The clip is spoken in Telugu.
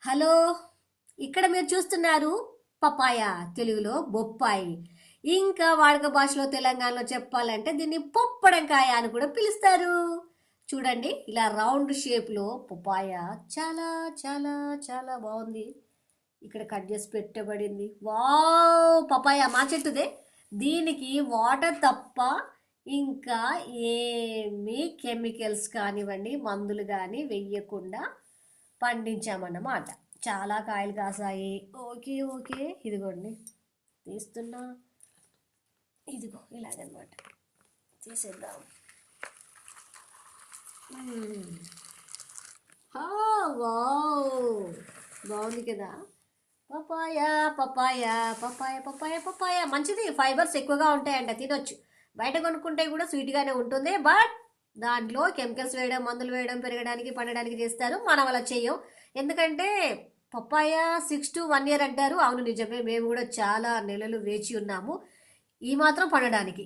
హలో, ఇక్కడ మీరు చూస్తున్నారు పపాయ, తెలుగులో బొప్పాయి. ఇంకా వాడుక భాషలో తెలంగాణలో చెప్పాలంటే దీన్ని పొప్పడంకాయ అని కూడా పిలుస్తారు. చూడండి, ఇలా రౌండ్ షేప్లో పపాయ చాలా చాలా చాలా బాగుంది. ఇక్కడ కట్ చేసి పెట్టబడింది. వావ్, పపాయ మా చెట్టుదే. దీనికి వాటర్ తప్ప ఇంకా ఏమి కెమికల్స్ కానివ్వండి, మందులు కానీ వెయ్యకుండా పండించామన్నమాట. చాలా కాయలు కాసాయి. ఓకే ఓకే, ఇదిగోండి తీస్తున్నా. ఇదిగో ఇలాగనమాట, తీసేద్దాం. మ్మ్. హా, వావ్, బాగుంది కదా. Papaya papaya papaya papaya papaya మంచిది, ఫైబర్స్ ఎక్కువగా ఉంటాయంట, తినొచ్చు. బయట కొనుక్కుంటే కూడా స్వీట్గానే ఉంటుంది, బట్ దాంట్లో కెమికల్స్ వేయడం, మందులు వేయడం, పెరగడానికి పండడానికి చేస్తారు. మనం అలా చెయ్యం. ఎందుకంటే పపాయ 6 to 1 year అంటారు. అవును, నిజమే. మేము కూడా చాలా నెలలు వేచి ఉన్నాము ఈ మాత్రం పండడానికి.